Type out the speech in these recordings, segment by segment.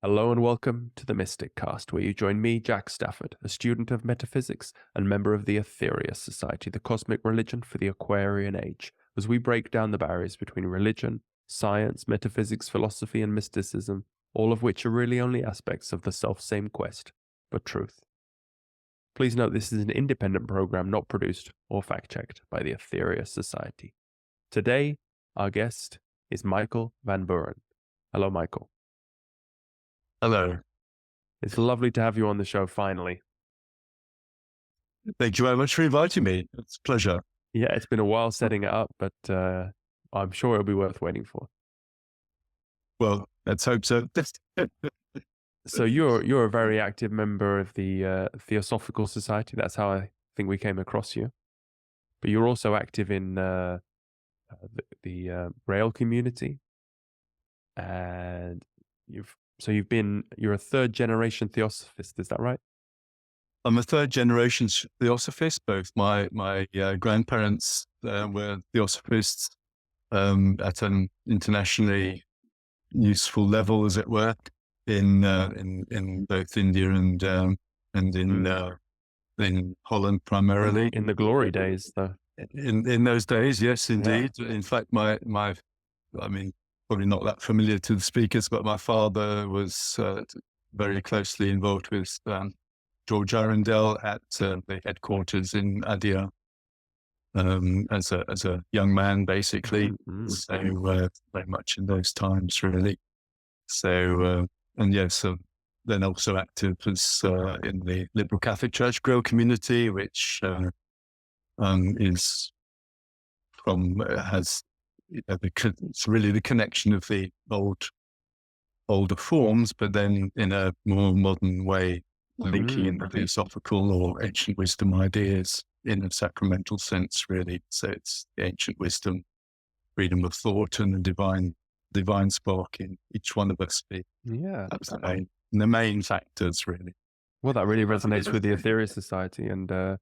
Hello and welcome to the Mysticast, where you join me, Jack Stafford, a student of metaphysics and member of the Aetherius Society, the cosmic religion for the Aquarian Age, as we break down the barriers between religion, science, metaphysics, philosophy, and mysticism, all of which are really only aspects of the self-same quest, but truth. Please note this is an independent program not produced or fact-checked by the Aetherius Society. Today, our guest is Michael Van Buren. Hello, Michael. Hello. It's lovely to have you on the show finally. Thank you very much for inviting me. It's a pleasure. Yeah, it's been a while setting it up, but I'm sure it'll be worth waiting for. Well, let's hope so. So you're a very active member of the Theosophical Society. That's how I think we came across you. But you're also active in the Braille community, and you're a third generation Theosophist. Is that right? I'm a third generation Theosophist. Both my grandparents were Theosophists at an internationally useful level, as it were, in both India and in Holland primarily. In the glory days, though. In those days, yes, indeed. Yeah. In fact, probably not that familiar to the speakers, but my father was very closely involved with George Arundel at the headquarters in Adyar as a young man, basically. Mm-hmm. So very much in those times, really. So so then also active as in the Liberal Catholic Church Grille community, which has it's really the connection of the older forms, but then in a more modern way, linking in the theosophical or ancient wisdom ideas in a sacramental sense, really. So it's the ancient wisdom, freedom of thought, and the divine spark in each one of us. That's the main factors, really. Well, that really resonates with the Aetherius Society, and I've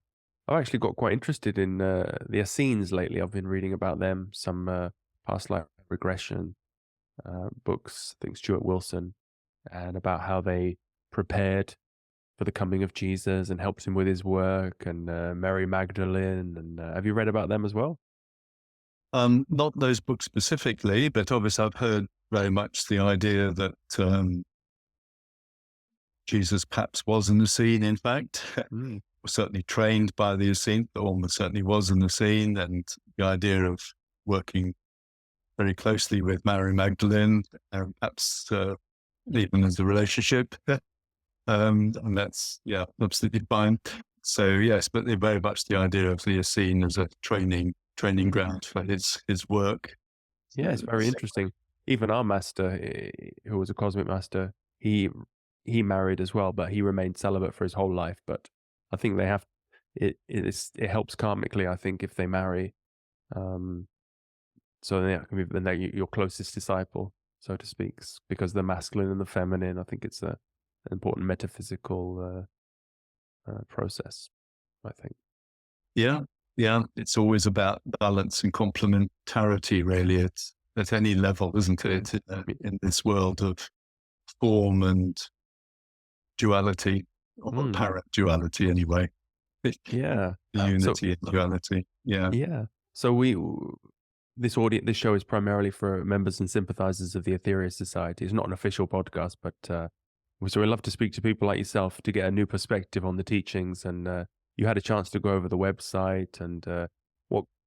actually got quite interested in the Essenes lately. I've been reading about them, some past life regression books, I think Stuart Wilson, and about how they prepared for the coming of Jesus and helped him with his work, and Mary Magdalene. And have you read about them as well? Not those books specifically, but obviously I've heard very much the idea that Jesus perhaps was an Essene, in fact. Was certainly trained by the Essene, but almost certainly was an Essene, and the idea of working very closely with Mary Magdalene, perhaps even as a relationship. And that's, absolutely fine. So yes, but very much the idea of the Essene as a training ground for his work. Yeah, it's very interesting. Even our master, who was a cosmic master, he married as well, but he remained celibate for his whole life. But I think it helps karmically, I think, if they marry. So yeah, they're your closest disciple, so to speak, because the masculine and the feminine. I think it's an important metaphysical process, I think. Yeah. It's always about balance and complementarity, really. It's at any level, isn't it? In this world of form and duality, or apparent duality, anyway. Yeah. Unity and duality. Yeah. Yeah. So this show is primarily for members and sympathizers of the Aetherius Society. It's not an official podcast, but so we love to speak to people like yourself to get a new perspective on the teachings. And you had a chance to go over the website, and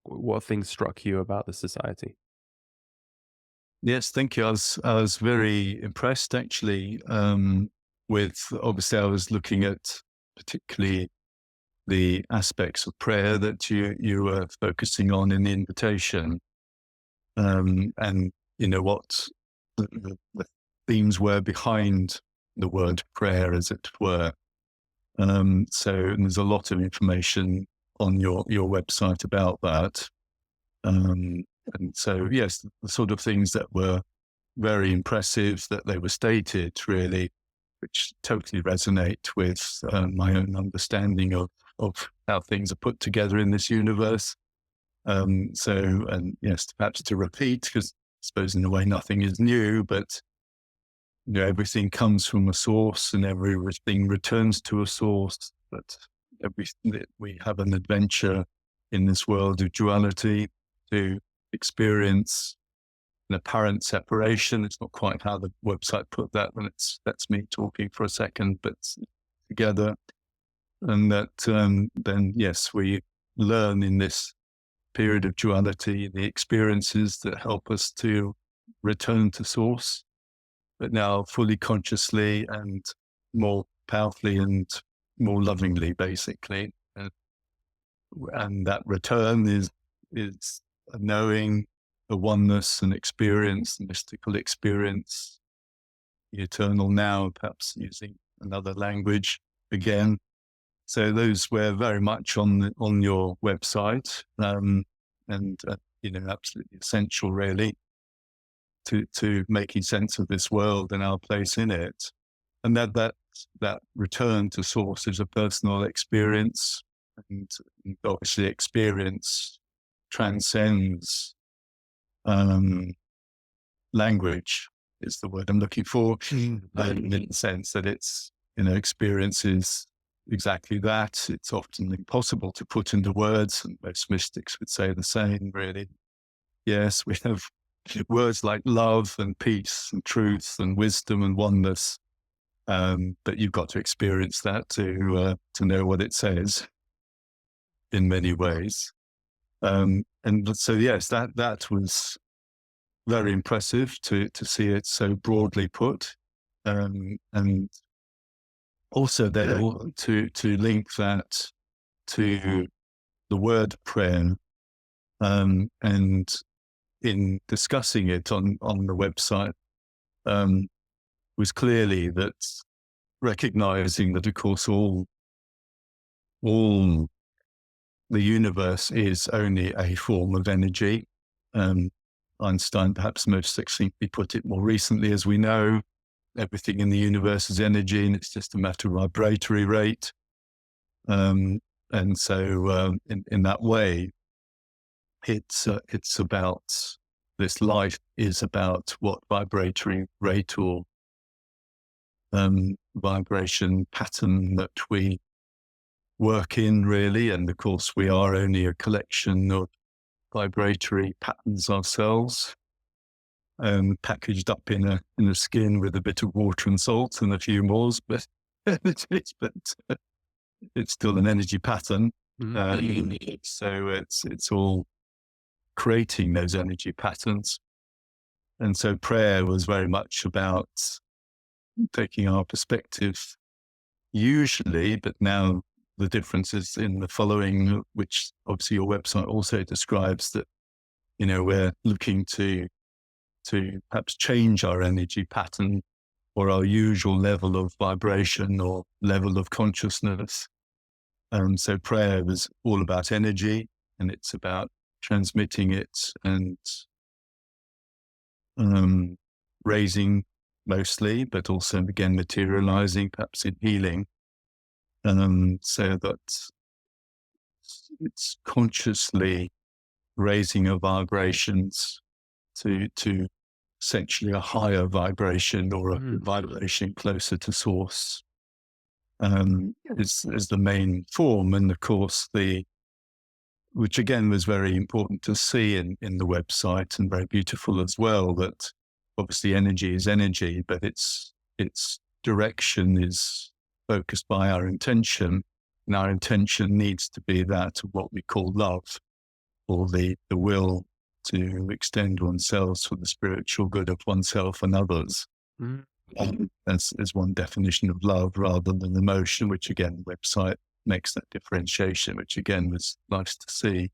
what things struck you about the society? Yes, thank you. I was very impressed, actually, with, obviously I was looking at particularly the aspects of prayer that you were focusing on in the invitation. And what the themes were behind the word prayer, as it were. So there's a lot of information on your website about that. And so, yes, the sort of things that were very impressive that they were stated, really, which totally resonate with my own understanding of how things are put together in this universe. And yes, perhaps to repeat, because I suppose in a way nothing is new, but everything comes from a source and everything returns to a source, that we have an adventure in this world of duality to experience an apparent separation. It's not quite how the website put that, and that's me talking for a second, but together. And that then, yes, we learn in this period of duality the experiences that help us to return to source, but now fully consciously and more powerfully and more lovingly, basically. And that return is a knowing, a oneness, an experience, a mystical experience, the eternal now, perhaps using another language again. So those were very much on your website, and absolutely essential, really, to making sense of this world and our place in it. And that return to source is a personal experience, and obviously experience transcends language is the word I'm looking for, in the sense that it's, experience is exactly that. It's often impossible to put into words, and most mystics would say the same, really. Yes, we have words like love and peace and truth and wisdom and oneness, but you've got to experience that to know what it says in many ways. And so, yes, that was very impressive to see it so broadly put, and also there to link that to the word prayer, and in discussing it on the website, was clearly that recognizing that, of course, all the universe is only a form of energy. Einstein perhaps most succinctly put it more recently, as we know, everything in the universe is energy, and it's just a matter of vibratory rate. And so in that way, it's about, this life is about what vibratory rate or vibration pattern that we work in, really. And of course, we are only a collection of vibratory patterns ourselves, packaged up in a skin with a bit of water and salt and a few more, but it's still an energy pattern. So it's all creating those energy patterns. And so prayer was very much about taking our perspective, usually, but now the difference is in the following, which obviously your website also describes, that, we're looking to perhaps change our energy pattern or our usual level of vibration or level of consciousness. So prayer is all about energy, and it's about transmitting it and raising mostly, but also again materializing, perhaps in healing, so that it's consciously raising our vibrations to essentially a higher vibration, or a vibration closer to source, is the main form. And of course, which again was very important to see in the website, and very beautiful as well, that obviously energy is energy, but its direction is focused by our intention, and our intention needs to be that of what we call love, or the will to extend oneself for the spiritual good of oneself and others. As one definition of love, rather than emotion, which again, the website makes that differentiation, which again was nice to see.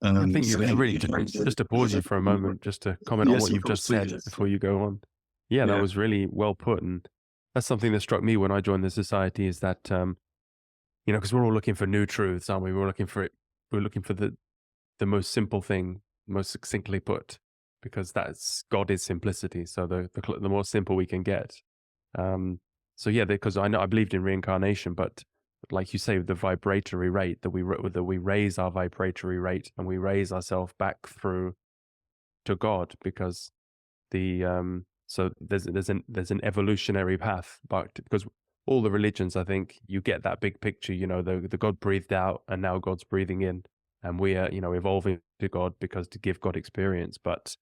I think you really, just to pause you for a moment, just to comment on what you've just said before you go on. Yeah, that was really well put. And that's something that struck me when I joined the society, is that, because we're all looking for new truths, aren't we? We're looking for the most simple thing, most succinctly put, because God is simplicity. So the more simple we can get. So yeah, because I believed in reincarnation, but like you say, the vibratory rate, that we raise our vibratory rate and we raise ourselves back through to God, because the So there's an evolutionary path, but because all the religions, I think you get that big picture, the God breathed out and now God's breathing in, and we are, evolving to God because to give God experience. But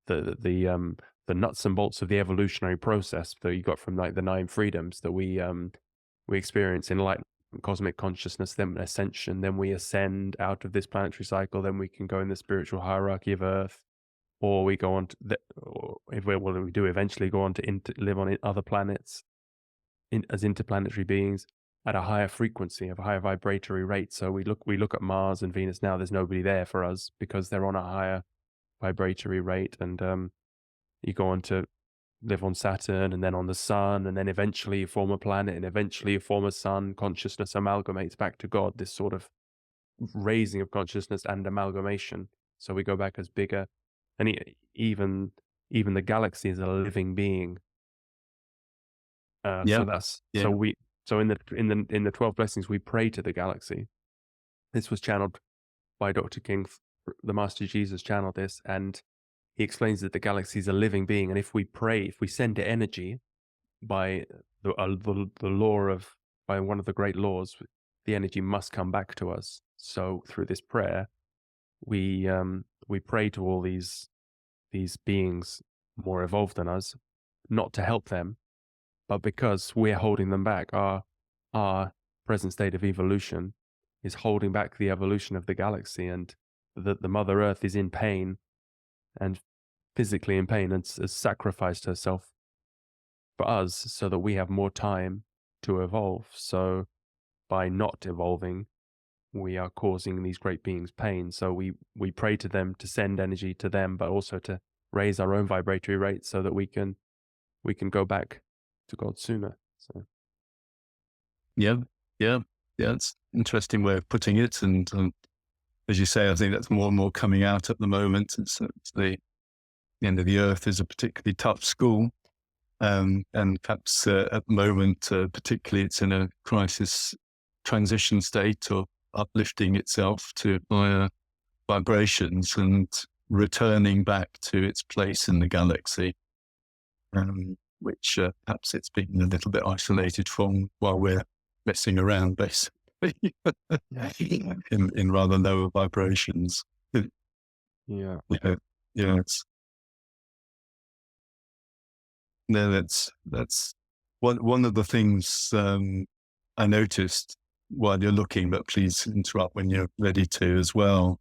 the nuts and bolts of the evolutionary process that you got from like the 9 freedoms that we experience, enlightenment, cosmic consciousness, then ascension, then we ascend out of this planetary cycle, then we can go in the spiritual hierarchy of Earth, or we go on to or if we do eventually go on to live on other planets as interplanetary beings at a higher frequency, of a higher vibratory rate. So we look at Mars and Venus now. There's nobody there for us because they're on a higher vibratory rate, and you go on to live on Saturn and then on the sun, and then eventually you form a planet, and eventually you form a sun. Consciousness amalgamates back to God, this sort of raising of consciousness and amalgamation. So we go back as bigger, and even the galaxy is a living being. Yeah. So that's Yeah. so in the 12 blessings we pray to the galaxy. This was channeled by Dr. King. The Master Jesus channeled this, and he explains that the galaxy is a living being, and if we pray, if we send it energy by the law of, by one of the great laws, the energy must come back to us. So through this prayer, we pray to all these beings more evolved than us, not to help them, but because we're holding them back. Our present state of evolution is holding back the evolution of the galaxy, and the Mother Earth is in pain, and physically in pain, and has sacrificed herself for us so that we have more time to evolve. So by not evolving, we are causing these great beings pain. So we pray to them to send energy to them, but also to raise our own vibratory rate so that we can go back to God sooner. So Yeah. It's an interesting way of putting it, and as you say, I think that's more and more coming out at the moment. It's the end of the Earth is a particularly tough school, and perhaps at the moment, particularly, it's in a crisis transition state of uplifting itself to higher vibrations and returning back to its place in the galaxy, which perhaps it's been a little bit isolated from while we're messing around, basically, in rather lower vibrations. yeah. That's one of the things I noticed while you're looking, but please interrupt when you're ready to as well,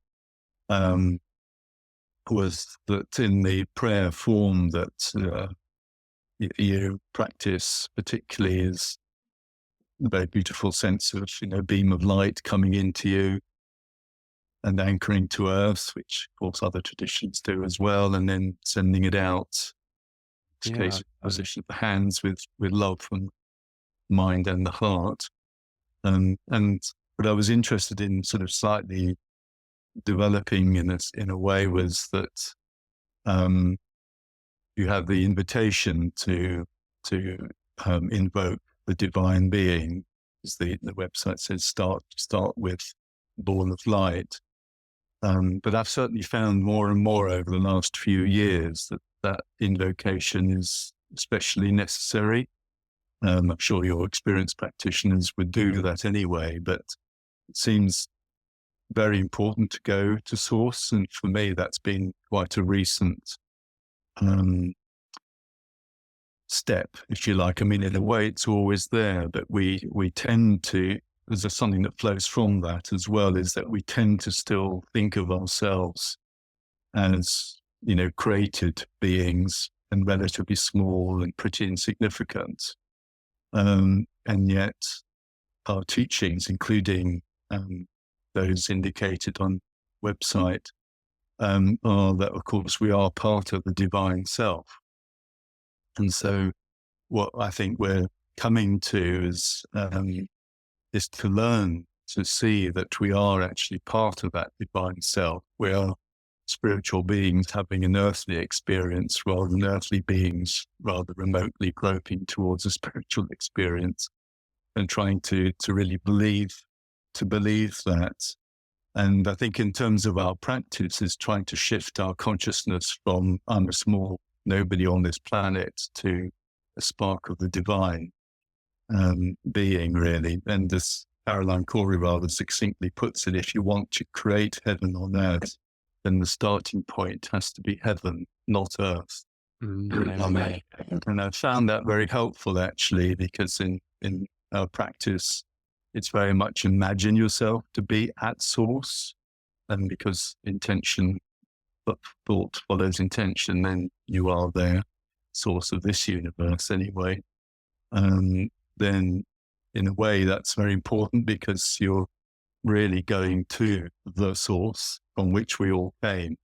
was that in the prayer form that you practice particularly is a very beautiful sense of, beam of light coming into you and anchoring to earth, which of course other traditions do as well, and then sending it out. Yeah. Position of the hands with love from mind and the heart. What I was interested in sort of slightly developing in a way was that you have the invitation to invoke the divine being, as the website says, start with ball of light. But I've certainly found more and more over the last few years that invocation is especially necessary. I'm sure your experienced practitioners would do that anyway, but it seems very important to go to source. And for me, that's been quite a recent step, if you like. I mean, in a way, it's always there, but we tend to, there's something that flows from that as well, is that we tend to still think of ourselves as, created beings and relatively small and pretty insignificant. And yet our teachings, including those indicated on website, are that, of course, we are part of the divine self. And so what I think we're coming to is to learn to see that we are actually part of that divine self. We are spiritual beings having an earthly experience rather than earthly beings rather remotely groping towards a spiritual experience, and trying to really believe that. And I think in terms of our practice is trying to shift our consciousness from I'm a small nobody on this planet to a spark of the divine being, really. And as Caroline Corey rather succinctly puts it, if you want to create heaven on earth, then the starting point has to be heaven, not earth. Amen. And I found that very helpful, actually, because in our practice, it's very much imagine yourself to be at source. And because intention, but thought follows intention, then you are there, source of this universe anyway. Then in a way that's very important, because you're really going to the source from which we all came,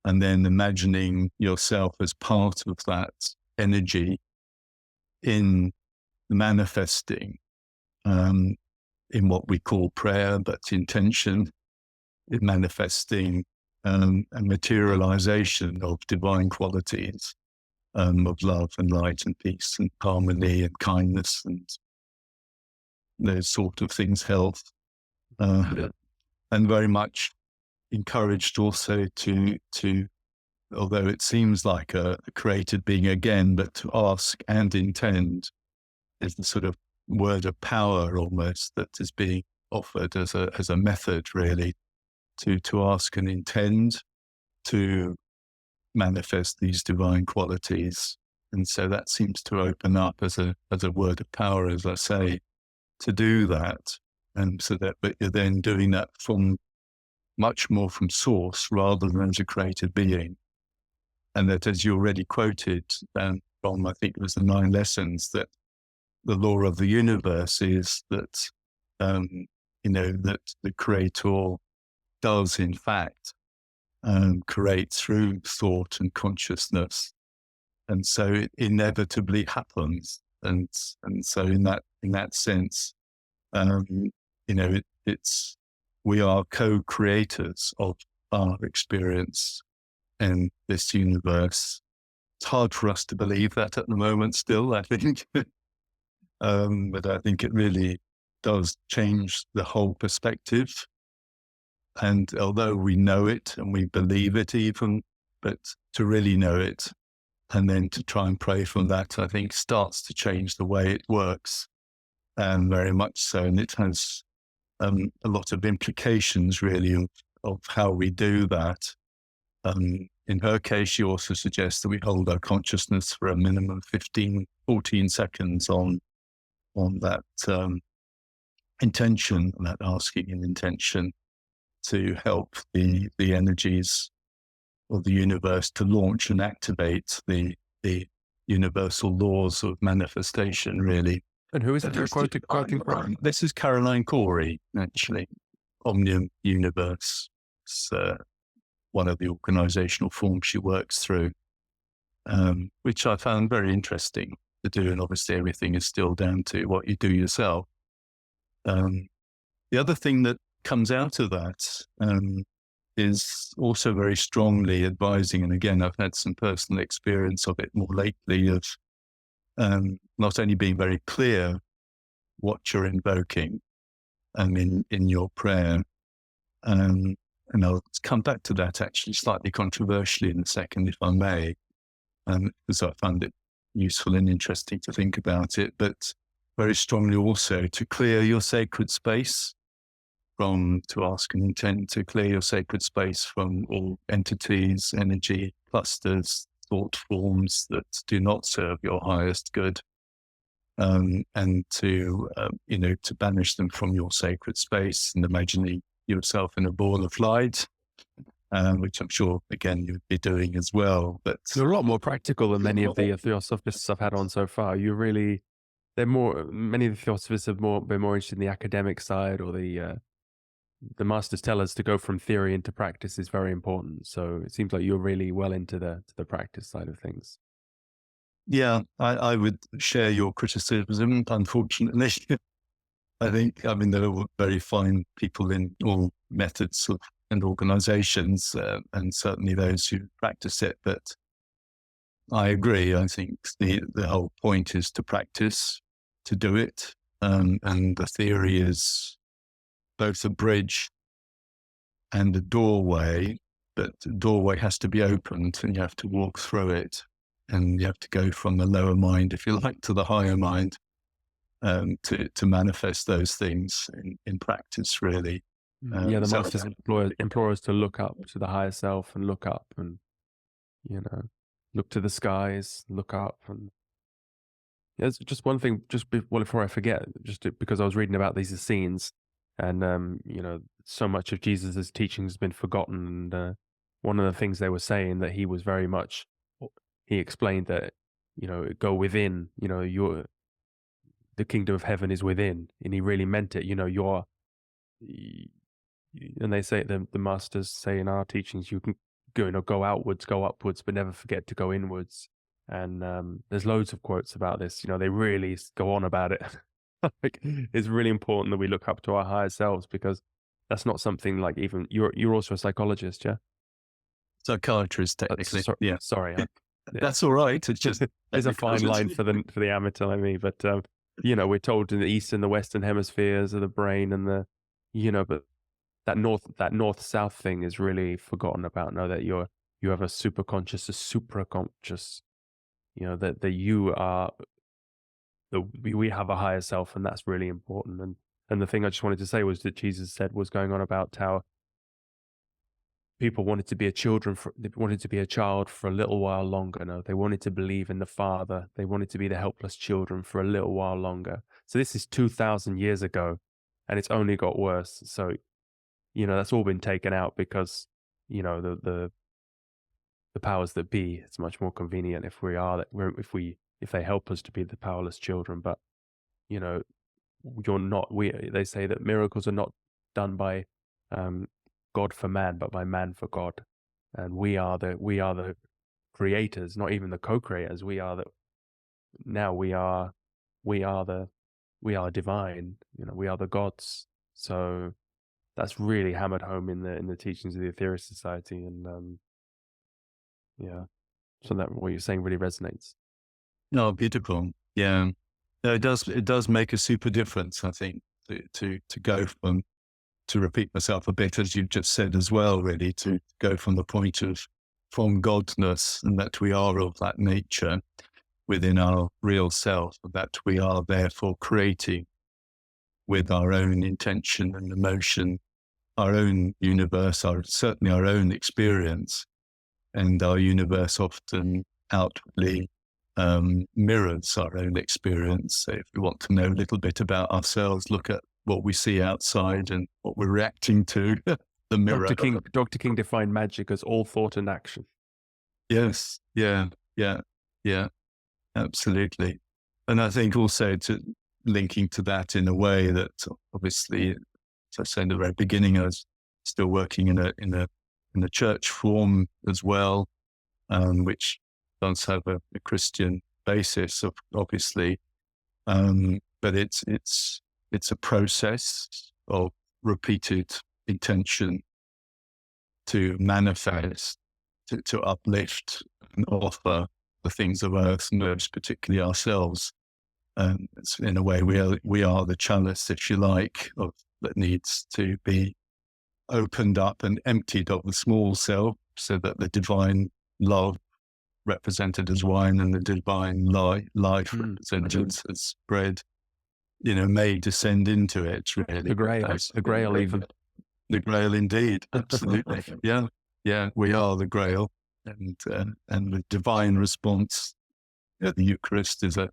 and then imagining yourself as part of that energy in manifesting in what we call prayer, but intention, in manifesting a materialization of divine qualities, of love and light and peace and harmony and kindness and those sort of things, health, and very much encouraged also to although it seems like a created being again, but to ask and intend is the sort of word of power almost that is being offered as a method, really, to ask and intend to manifest these divine qualities. And so that seems to open up as a word of power, as I say, to do that. And so that, but you're then doing that from much more from source rather than as a created being. And that, as you already quoted from, I think it was the 9 lessons, that the law of the universe is that, that the creator does in fact create through thought and consciousness. And so it inevitably happens. And so in that sense, it's we are co-creators of our experience in this universe. It's hard for us to believe that at the moment still, I think. But I think it really does change the whole perspective. And although we know it and we believe it even, but to really know it and then to try and pray from that, I think starts to change the way it works, and very much so. And it has a lot of implications, really, of how we do that. In her case, she also suggests that we hold our consciousness for a minimum 14 seconds on that intention, that asking and intention, to help the energies of the universe to launch and activate the universal laws of manifestation, really. And who is it you're quoting from? This is Caroline Corey, actually. Omnium Universe. It's one of the organizational forms she works through, which I found very interesting to do. And obviously everything is still down to what you do yourself. The other thing that comes out of that is also very strongly advising, and again, I've had some personal experience of it more lately, of not only being very clear what you're invoking in your prayer, and I'll come back to that actually slightly controversially in a second, if I may, because I found it useful and interesting to think about it, but very strongly also to clear your sacred space to ask and intend to clear your sacred space from all entities, energy clusters, thought forms that do not serve your highest good, and to banish them from your sacred space, and imagining yourself in a ball of light, which I'm sure, again, you'd be doing as well. But you're a lot more practical than many of the Theosophists I've had on so far. Many of the Theosophists have been more interested in the academic side, or the masters tell us to go from theory into practice is very important. So it seems like you're really well into the practice side of things. Yeah, I would share your criticism, unfortunately. I think, there are very fine people in all methods and organizations, and certainly those who practice it. But I agree. I think the whole point is to practice, to do it. And the theory is both a bridge and a doorway, but the doorway has to be opened and you have to walk through it. and you have to go from the lower mind, if you like, to the higher mind, to manifest those things in practice, really. The masters implore us to look up to the higher self and look up and, look to the skies, look up. And there's just one thing, before I forget, because I was reading about these Essenes, and, so much of Jesus' teaching has been forgotten. And one of the things they were saying that he was very much, he explained that, go within, the kingdom of heaven is within. And he really meant it. And they say, the masters say in our teachings, you can go outwards, go upwards, but never forget to go inwards. And there's loads of quotes about this. They really go on about it. Like, it's really important that we look up to our higher selves, because that's not something like, even you're also a psychologist, yeah? Psychiatrist, technically. Yeah. Sorry. That's all right. It's just there's a fine line for the amateur like me, but we're told in the East and the Western hemispheres of the brain and but that north-south thing is really forgotten about. Know that you have a superconscious, a supraconscious, that you are, we have a higher self, and that's really important. And the thing I just wanted to say was that Jesus said was going on about how people wanted to be they wanted to be a child for a little while longer. No, they wanted to believe in the Father. They wanted to be the helpless children for a little while longer. So this is 2,000 years ago, and it's only got worse. So, that's all been taken out because, the powers that be, it's much more convenient if if they help us to be the powerless children. But, they say that miracles are not done by, God for man, but by man for God. And we are the creators, not even the co-creators. We are divine. We are the gods. So that's really hammered home in the teachings of the Aetherius Society. And so that what you're saying really resonates. No, beautiful. Yeah. No, it does make a super difference, I think, to go from, to repeat myself a bit, as you've just said as well, really, to go from the point of from Godness, and that we are of that nature within our real self, that we are therefore creating with our own intention and emotion, our own universe, certainly our own experience. And our universe often outwardly mirrors our own experience. So if we want to know a little bit about ourselves, look at what we see outside and what we're reacting to, the mirror. Dr. King defined magic as all thought and action. Yes. Yeah. Absolutely. And I think also linking to that in a way that, obviously, as I said in the very beginning, I was still working in a church form as well, which does have a Christian basis, obviously, but it's a process of repeated intention to manifest, to uplift and offer the things of earth, and most particularly ourselves. It's, in a way, we are the chalice, if you like, that needs to be opened up and emptied of the small self, so that the divine love represented as wine and the divine life represented as bread, may descend into it, really. The Grail even. The Grail, indeed. Absolutely. Yeah. We are the Grail, and the divine response. The Eucharist is a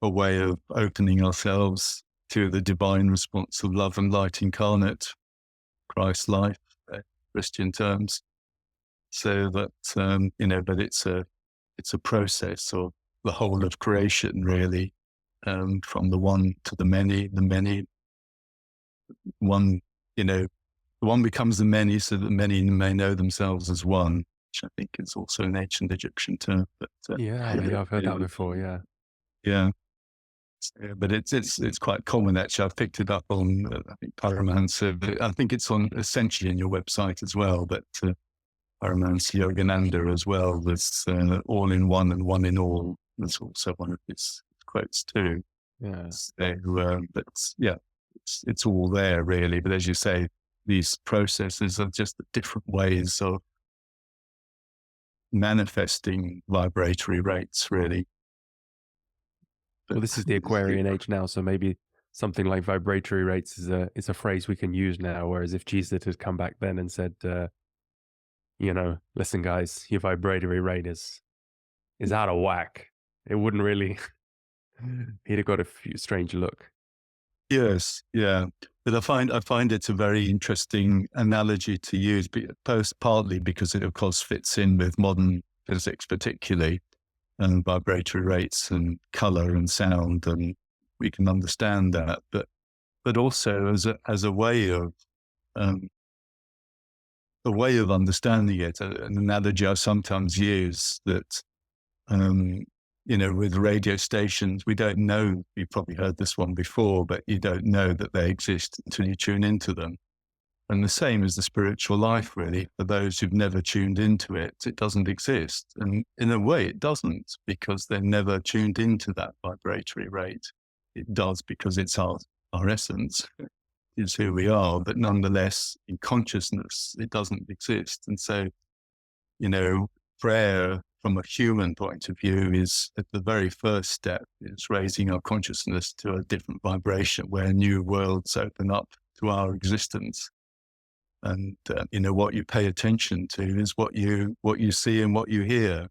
way of opening ourselves to the divine response of love and light incarnate, Christ's life, Christian terms. So that, but it's a process of the whole of creation, really, from the one to the many, one, the one becomes the many, so that many may know themselves as one, which I think is also an ancient Egyptian term. But I've heard that before. Yeah. But it's quite common, actually. I've picked it up on, I think, Paramahansa. I think it's on essentially in your website as well, but Paramahansa Yogananda as well. There's all in one and one in all. That's also one of his quotes too. Yeah. So, it's all there, really. But as you say, these processes are just the different ways of manifesting vibratory rates, really. Well, this is the Aquarian age now, so maybe something like vibratory rates is a phrase we can use now. Whereas if Jesus had come back then and said, listen, guys, your vibratory rate is out of whack, it wouldn't really. He'd have got a strange look. Yes, yeah, but I find it's a very interesting analogy to use, partly because it of course fits in with modern physics, particularly, and vibratory rates and color and sound, and we can understand that. But also as a way of understanding it, an analogy I sometimes use that. With radio stations, we don't know, you've probably heard this one before, but you don't know that they exist until you tune into them. And the same as the spiritual life, really. For those who've never tuned into it, it doesn't exist. And in a way, it doesn't, because they're never tuned into that vibratory rate. It does because it's our essence, it's who we are, but nonetheless, in consciousness, it doesn't exist. And so, prayer from a human point of view is at the very first step, is raising our consciousness to a different vibration where new worlds open up to our existence. And, what you pay attention to is what you see and what you hear.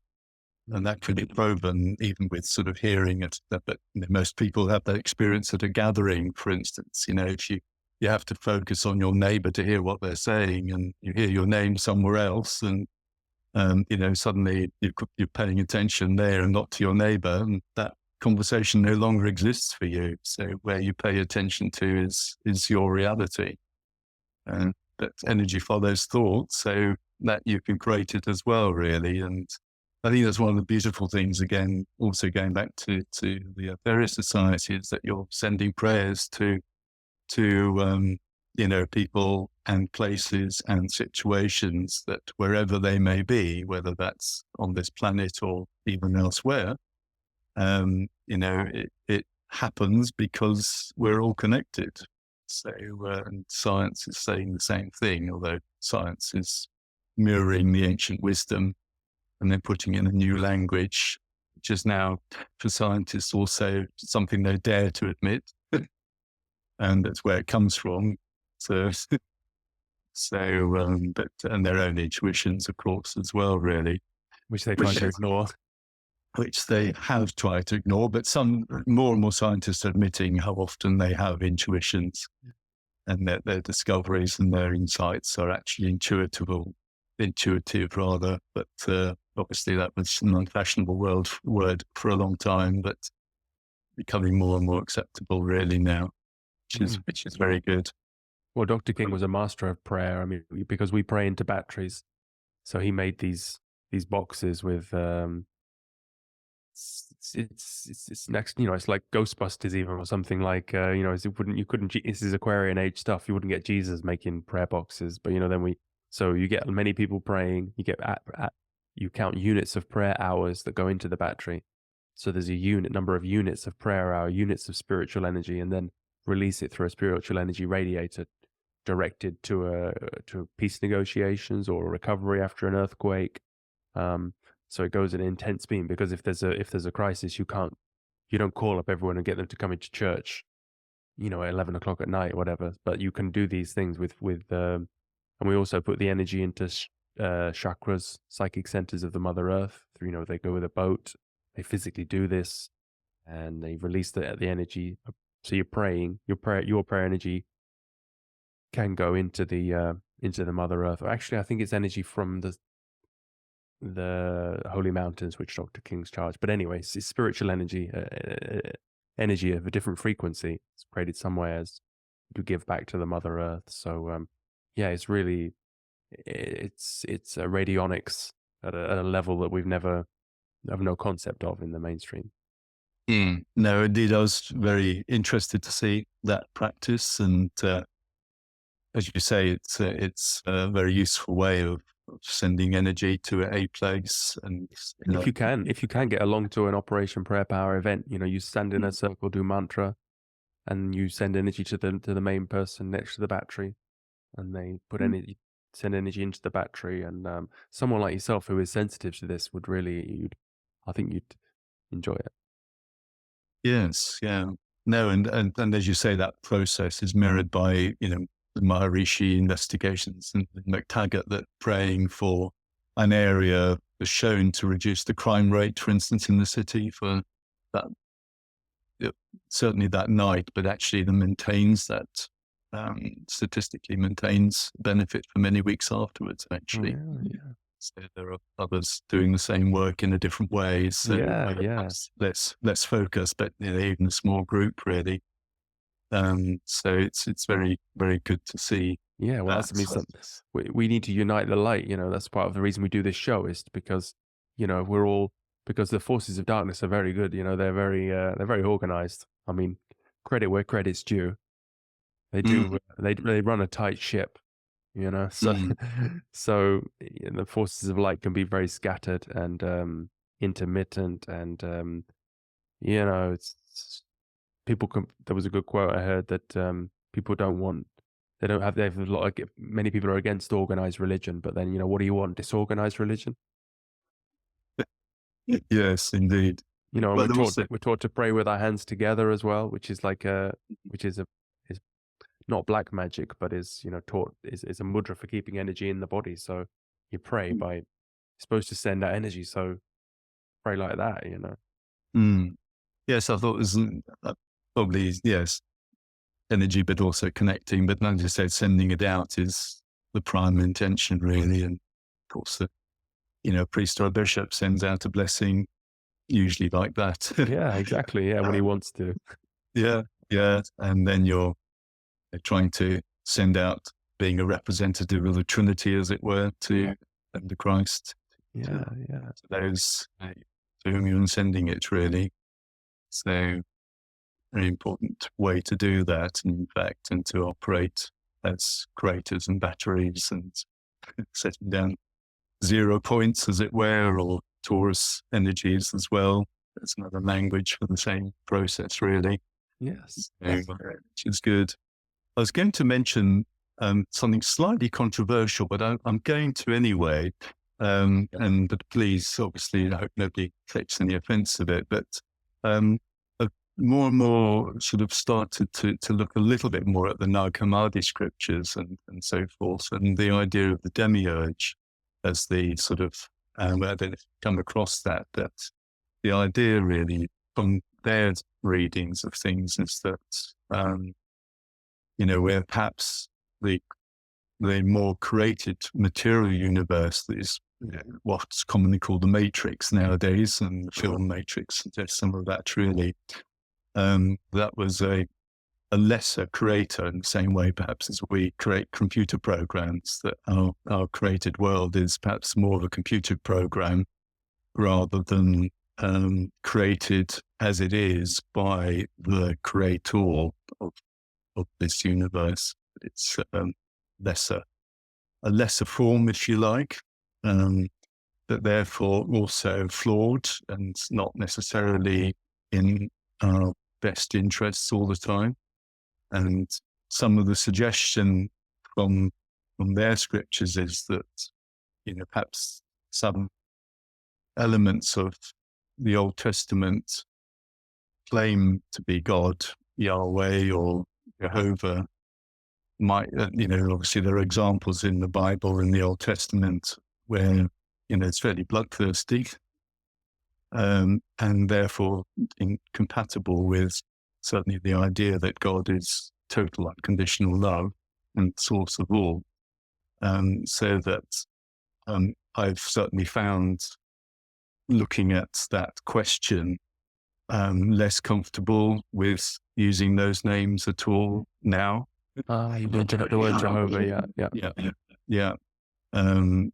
And that can be proven even with sort of hearing it. But most people have that experience at a gathering, for instance. If you have to focus on your neighbor to hear what they're saying, and you hear your name somewhere else, and suddenly you're paying attention there and not to your neighbor, and that conversation no longer exists for you. So where you pay attention to is your reality. But energy follows thought, so that you can create it as well, really. And I think that's one of the beautiful things, again, also going back to the Aetherius Society, is that you're sending prayers to people and places and situations that wherever they may be, whether that's on this planet or even elsewhere, it happens because we're all connected. So, and science is saying the same thing, although science is mirroring the ancient wisdom and then putting in a new language, which is now, for scientists, also something they dare to admit. And that's where it comes from. And their own intuitions, of course, as well, really. Which they try to ignore. Which they have tried to ignore, but some more and more scientists are admitting how often they have intuitions, and that their discoveries and their insights are actually intuitive rather. But obviously that was an unfashionable word for a long time, but becoming more and more acceptable really now, which is very good. Well, Dr. King was a master of prayer. I mean, because we pray into batteries, so he made these boxes with it's next, it's like Ghostbusters even, or something like this is Aquarian age stuff. You wouldn't get Jesus making prayer boxes, but so you get many people praying. You get you count units of prayer hours that go into the battery. So there's a number of units of prayer hour, units of spiritual energy, and then release it through a spiritual energy radiator directed to peace negotiations or a recovery after an earthquake. So it goes at an intense beam, because if there's a crisis, you don't call up everyone and get them to come into church, at 11 o'clock at night or whatever. But you can do these things with and we also put the energy into chakras, psychic centers of the Mother Earth. They go with a boat, they physically do this, and they release the energy. So you're praying, your prayer energy can go into the Mother Earth. Or actually, I think it's energy from the holy mountains, which Dr. King's charged. But anyway, it's spiritual energy, energy of a different frequency. It's created somewhere as to give back to the Mother Earth. So it's really it's radionics at a level that we've never have no concept of in the mainstream. No, indeed, I was very interested to see that practice, and as you say, it's a very useful way of sending energy to a place. And if you can get along to an Operation Prayer Power event, you stand in a circle, do mantra, and you send energy to the main person next to the battery, and they put energy send energy into the battery, and someone like yourself who is sensitive to this would really, I think you'd enjoy it. Yes, yeah. No, and as you say, that process is mirrored by, the Maharishi investigations and McTaggart, that praying for an area was shown to reduce the crime rate, for instance, in the city for that, certainly that night, but actually that maintains that, statistically maintains benefit for many weeks afterwards, actually. Yeah. So there are others doing the same work in a different way. So Yeah. let's focus, but even a small group, really. So it's very, very good to see. Yeah, well, that's we need to unite the light. That's part of the reason we do this show, is because we're all, because the forces of darkness are very good. They're very organized. I mean, credit where credit's due. They do. They run a tight ship. So so the forces of light can be very scattered and intermittent, and it's people can. There was a good quote I heard that people don't want. They have a lot of, many people are against organized religion, but then what do you want? Disorganized religion? Yes, indeed. And we're taught to pray with our hands together as well, which is is not black magic, but is taught is a mudra for keeping energy in the body. So you pray by, you're supposed to send out energy, so pray like that. Yes, I thought it was probably, yes, energy, but also connecting. But like you said, sending it out is the prime intention, really. And of course, a priest or a bishop sends out a blessing, usually like that. Yeah, exactly. Yeah, when he wants to. Yeah. And then you're trying to send out, being a representative of the Trinity, as it were, to the Christ. To those to whom you're sending it, really. So, very important way to do that, in fact, and to operate as creators and batteries and setting down 0 points, as it were, or torus energies as well. That's another language for the same process, really. Yes. So, which is good. I was going to mention something slightly controversial, but I'm going to anyway. But please, obviously, I hope nobody takes any offense of it, but I've more and more sort of started to look a little bit more at the Nag Hammadi scriptures and so forth, and the idea of the Demiurge as the sort of, I don't know if you've come across that, but the idea really from their readings of things is that, where perhaps the more created material universe that is what's commonly called the Matrix nowadays, and the film Matrix suggests some of that, really. That was a lesser creator, in the same way perhaps as we create computer programs, that our created world is perhaps more of a computer program rather than created as it is by the creator of this universe. It's a lesser form, if you like, but therefore also flawed and not necessarily in our best interests all the time. And some of the suggestion from their scriptures is that, perhaps some elements of the Old Testament claim to be God, Yahweh or Jehovah, might, obviously there are examples in the Bible, in the Old Testament, where, it's fairly bloodthirsty, and therefore incompatible with certainly the idea that God is total unconditional love and source of all. So that I've certainly found, looking at that question, less comfortable with using those names at all now. You mentioned the word Jehovah, yeah.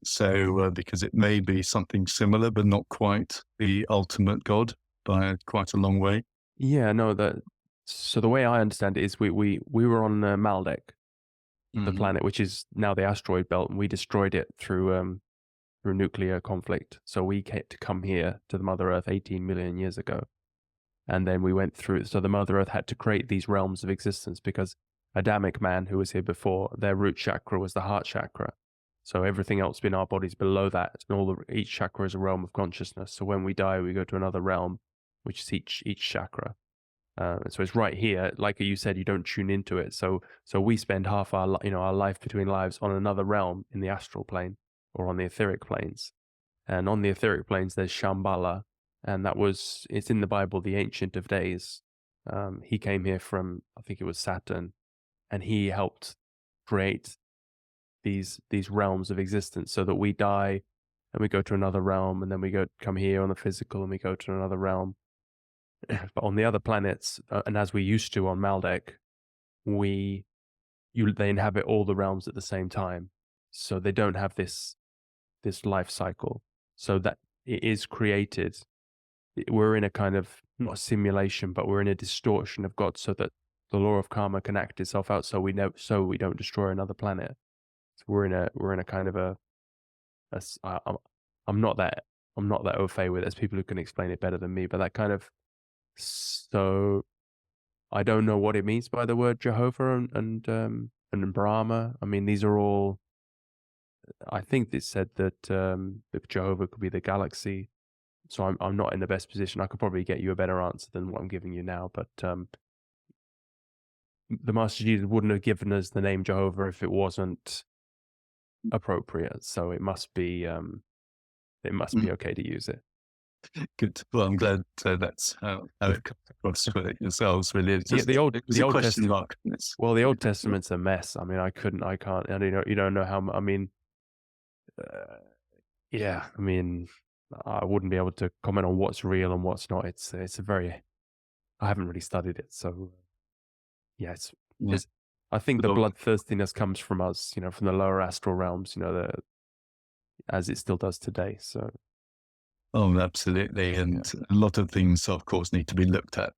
So because it may be something similar, but not quite the ultimate God by quite a long way. Yeah, no, so the way I understand it is we were on Maldek, the planet, which is now the asteroid belt, and we destroyed it through nuclear conflict. So we had to come here to the Mother Earth 18 million years ago. And then we went through, so the Mother Earth had to create these realms of existence, because Adamic man who was here before, their root chakra was the heart chakra. So everything else in our bodies below that, and each chakra is a realm of consciousness. So when we die, we go to another realm, which is each chakra. So it's right here, like you said, you don't tune into it. So we spend half our life between lives on another realm in the astral plane or on the etheric planes. And on the etheric planes, there's Shambhala, and it's in the Bible, the Ancient of Days. He came here from, I think it was Saturn, and he helped create these realms of existence, so that we die and we go to another realm, and then we come here on the physical and we go to another realm. But on the other planets, and as we used to on Maldek, they inhabit all the realms at the same time, so they don't have this life cycle. So that it is created. We're in a kind of, not a simulation, but we're in a distortion of God, so that the law of karma can act itself out. So we don't destroy another planet. So we're in a kind of I'm not that au fait with it. There's people who can explain it better than me, but that kind of, so I don't know what it means by the word Jehovah and Brahma. I mean, these are all, I think it said that Jehovah could be the galaxy. So I'm not in the best position. I could probably get you a better answer than what I'm giving you now. But the Master Jesus wouldn't have given us the name Jehovah if it wasn't appropriate. So it must be okay to use it. Good. Well, I'm glad that's how it comes across for it yourselves. Really, it's just the Old question Testament. Mark. Well, the Old Testament's a mess. I mean, I can't. And you don't know how. I mean, yeah. I mean, I wouldn't be able to comment on what's real and what's not. It's a very. I haven't really studied it, so yeah. I think the bloodthirstiness comes from us, from the lower astral realms, as it still does today. So. Oh, absolutely. And a lot of things, of course, need to be looked at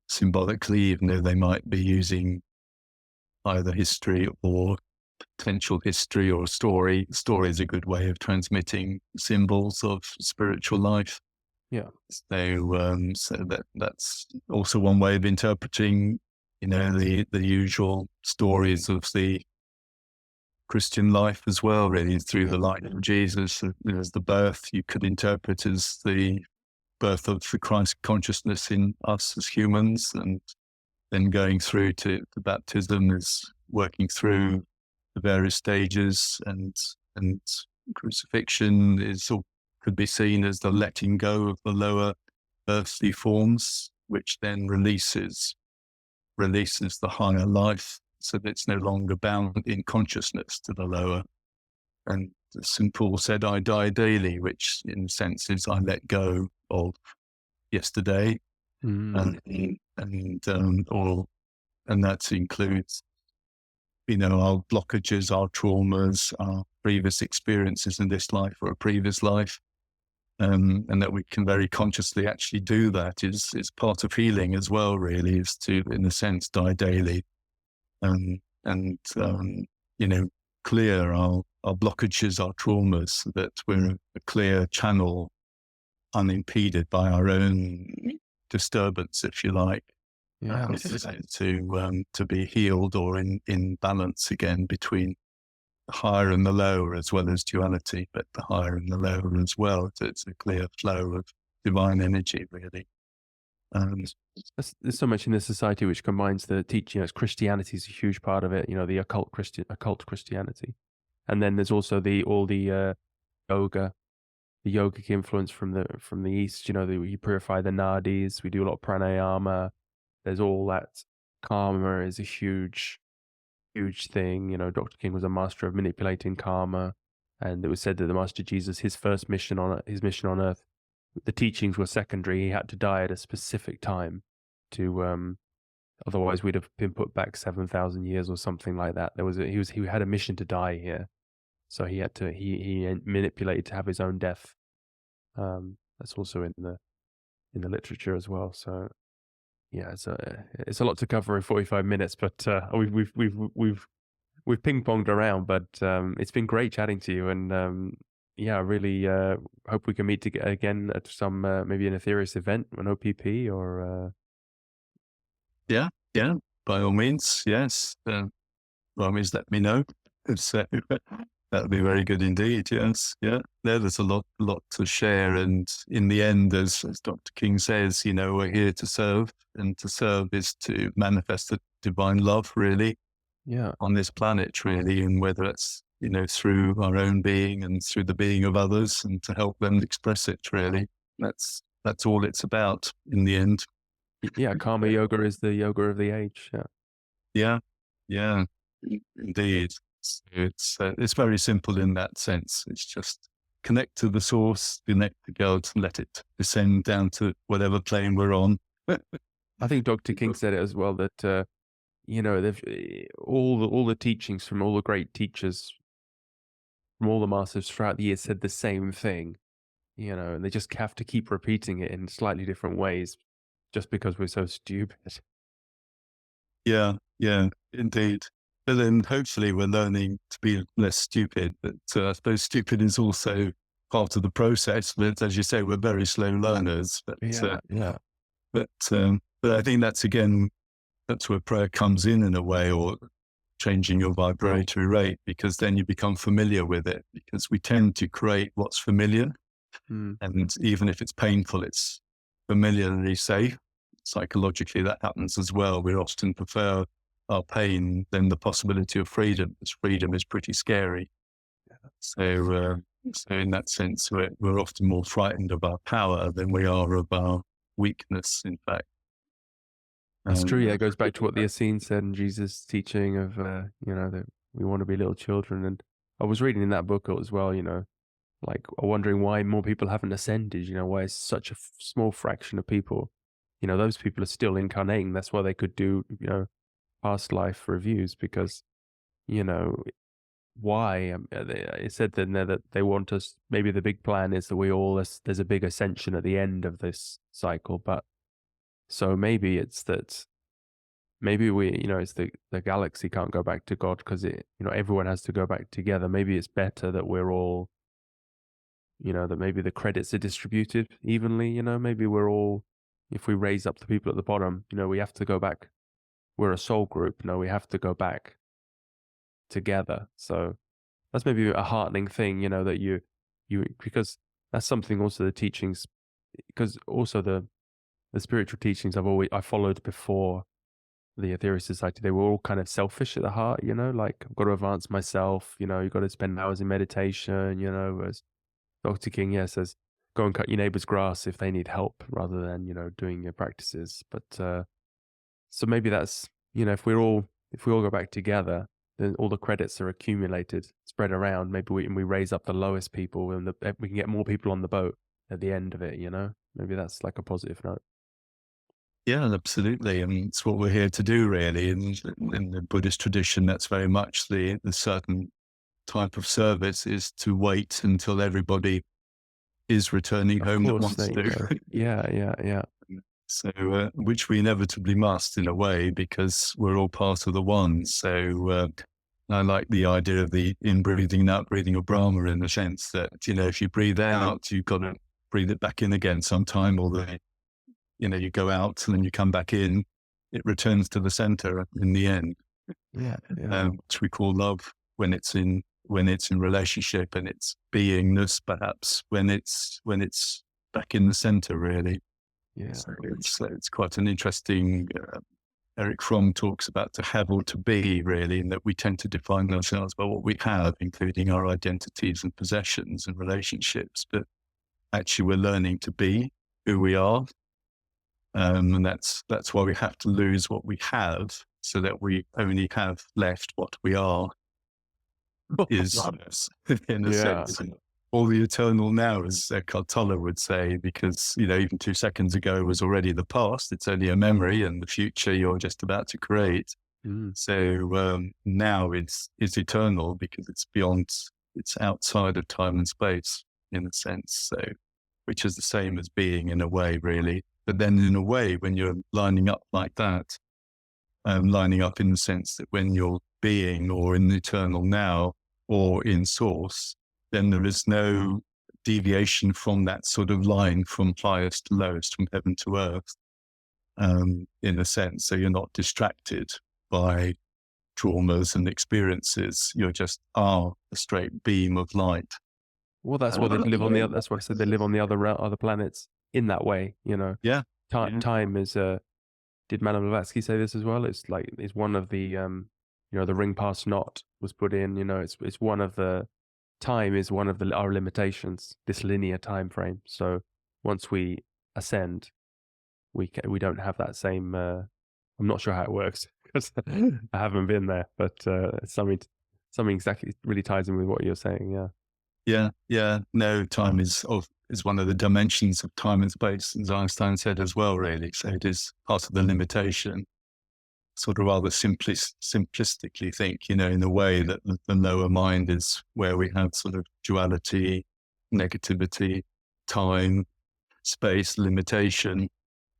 symbolically, even though they might be using either history or potential history or story. Story is a good way of transmitting symbols of spiritual life. Yeah. So that's also one way of interpreting, the usual stories of the Christian life as well, really, through the light of Jesus. As the birth, you could interpret as the birth of the Christ consciousness in us as humans, and then going through to the baptism is working through the various stages, and crucifixion could be seen as the letting go of the lower earthly forms, which then releases the higher life, so that it's no longer bound in consciousness to the lower. And St. Paul said, I die daily, which in a sense is I let go of yesterday. And that includes, our blockages, our traumas, our previous experiences in this life or a previous life. And that we can very consciously actually do that is part of healing as well, really, is to, in a sense, die daily. And clear our blockages, our traumas, so that we're a clear channel, unimpeded by our own disturbance, if you like, to be healed or in balance again between the higher and the lower, as well as duality, but the higher and the lower as well. So it's a clear flow of divine energy, really. There's so much in this society which combines the teaching. Christianity is a huge part of it. The occult Christianity, and then there's also the yogic influence from the East. You purify the nadis. We do a lot of pranayama. There's all that. Karma is a huge thing. Dr. King was a master of manipulating karma, and it was said that the Master Jesus, his mission on Earth, the teachings were secondary. He had to die at a specific time to otherwise we'd have been put back 7,000 years or something like that. He had a mission to die here, so he had to he manipulated to have his own death. That's also in the literature as well. So yeah, it's a lot to cover in 45 minutes, but we've ping-ponged around, but it's been great chatting to you, and I really hope we can meet again at some maybe an Aetherius event, an OPP, or yeah, by all means, yes. By all means, let me know. So, That'd be very good indeed. Yes. Yeah. There's a lot to share. And in the end, as Dr. King says, we're here to serve, and to serve is to manifest the divine love, really, Yeah. on this planet, really. And whether it's, through our own being and through the being of others, and to help them express it, really. That's all it's about in the end. Yeah. Karma yoga is the yoga of the age. Yeah. Yeah. Yeah. Indeed. It's very simple in that sense. It's just connect to the source, connect to God, and let it descend down to whatever plane we're on. I think Dr. King said it as well, that all the teachings from all the great teachers, from all the masters throughout the years, said the same thing. And they just have to keep repeating it in slightly different ways, just because we're so stupid. Yeah, indeed. But then hopefully we're learning to be less stupid. But I suppose stupid is also part of the process. But as you say, we're very slow learners. But Yeah. But I think that's where prayer comes in a way, or changing your vibratory rate, because then you become familiar with it. Because we tend to create what's familiar, and even if it's painful, it's familiarly safe. Psychologically, that happens as well. We often prefer our pain than the possibility of freedom, because freedom is pretty scary. So in that sense, we're often more frightened of our power than we are of our weakness, in fact. That's true. Yeah, it goes back to what the Essenes said in Jesus' teaching of, that we want to be little children. And I was reading in that book as well, like wondering why more people haven't ascended, why it's such a small fraction of people. Those people are still incarnating. That's why they could do, past life reviews, because, why? It said then there that they want us, maybe the big plan is that there's a big ascension at the end of this cycle. But so maybe it's that, maybe it's the galaxy can't go back to God because everyone has to go back together. Maybe it's better that we're all, that maybe the credits are distributed evenly, maybe we're all, if we raise up the people at the bottom, we have to go back. We're a soul group. No, we have to go back together. So that's maybe a heartening thing, that you, because that's something also the teachings, because also the spiritual teachings I followed before the Aetherius Society, they were all kind of selfish at the heart, like I've got to advance myself, you've got to spend hours in meditation, as Dr. King, says, go and cut your neighbor's grass if they need help, rather than, doing your practices. But, so maybe that's, if we all go back together, then all the credits are accumulated, spread around. Maybe we raise up the lowest people, and we can get more people on the boat at the end of it, maybe that's like a positive note. Yeah, absolutely. I mean, it's what we're here to do, really. In the Buddhist tradition, that's very much the certain type of service, is to wait until everybody is returning home that wants to. Yeah. So, which we inevitably must, in a way, because we're all part of the one. So, I like the idea of the in-breathing and out-breathing of Brahma, in the sense that, if you breathe out, you've got to breathe it back in again sometime, although you go out and then you come back in, it returns to the center in the end. Yeah. Which we call love when it's in relationship, and it's beingness, perhaps when it's back in the center, really. Yeah. So it's quite an interesting. Eric Fromm talks about to have or to be, really, and that we tend to define ourselves by what we have, including our identities and possessions and relationships. But actually, we're learning to be who we are. And that's why we have to lose what we have, so that we only have left what we are. Is in a sense all the eternal now, as Eckhart Tolle would say, because even 2 seconds ago was already the past. It's only a memory, and the future you're just about to create. So now it's eternal, because it's beyond, it's outside of time and space, in a sense. So, which is the same as being, in a way, really. But then in a way, when you're lining up like that, lining up in the sense that when you're being, or in the eternal now, or in source, then there is no deviation from that sort of line, from highest to lowest, from heaven to earth, in a sense. So you're not distracted by traumas and experiences. You just are a straight beam of light. Well, that's what they live on the other. That's what I said. They live on the other planets in that way. Yeah. Time is Did Madame Blavatsky say this as well? It's like it's one of the the ring past not was put in. It's one of the time is one of our limitations. This linear time frame. So once we ascend, we don't have that same. I'm not sure how it works because I haven't been there, but something exactly really ties in with what you're saying. Yeah. Yeah. No, time is one of the dimensions of time and space, as Einstein said as well, really. So it is part of the limitation. Sort of rather simplistically think, in the way that the lower mind is where we have sort of duality, negativity, time, space, limitation,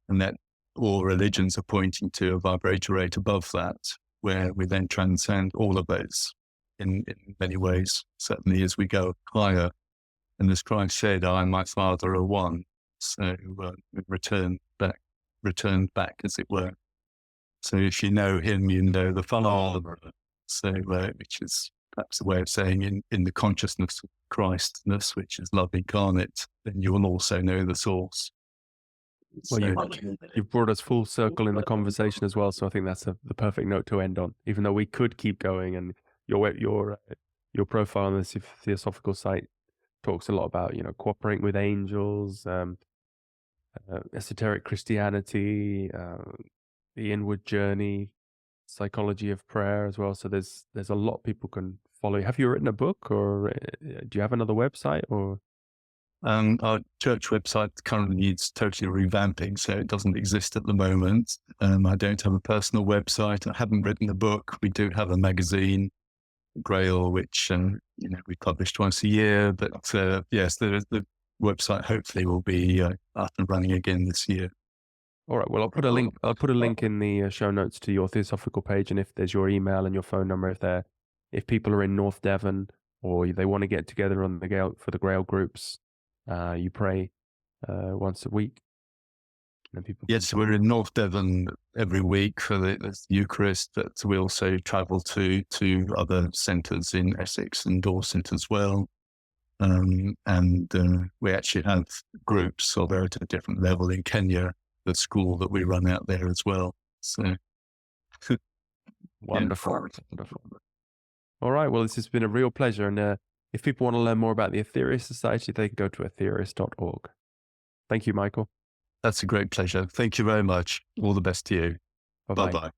and that all religions are pointing to a vibratory rate above that, where we then transcend all of those in many ways, certainly as we go higher. And as Christ said, I and my Father are one. So we returned back, as it were. So if you know him, you know the Father. So which is perhaps a way of saying in the consciousness of Christness, which is love incarnate, then you will also know the source. Well, you've brought us full circle in the conversation as well, so I think that's the perfect note to end on. Even though we could keep going, and your profile on the Theosophical site talks a lot about cooperating with angels, esoteric Christianity, the inward journey, psychology of prayer as well. So there's a lot people can follow. Have you written a book, or do you have another website, or? Our church website currently needs totally revamping, so it doesn't exist at the moment. I don't have a personal website. I haven't written a book. We do have a magazine, Grille, which we publish twice a year. But yes, the website hopefully will be up and running again this year. All right. Well, I'll put a link in the show notes to your Theosophical page, and if there's your email and your phone number, if people are in North Devon or they want to get together on for the Grail groups. You pray once a week. And people yes, we're in North Devon every week for the Eucharist, but we also travel to other centres in Essex and Dorset as well. And we actually have groups, although at a different level in Kenya, the school that we run out there as well. So wonderful. All right. Well, this has been a real pleasure. And if people want to learn more about the Aetherius Society, they can go to aetherius.org. Thank you, Michael. That's a great pleasure. Thank you very much. All the best to you. Bye-bye. Bye-bye.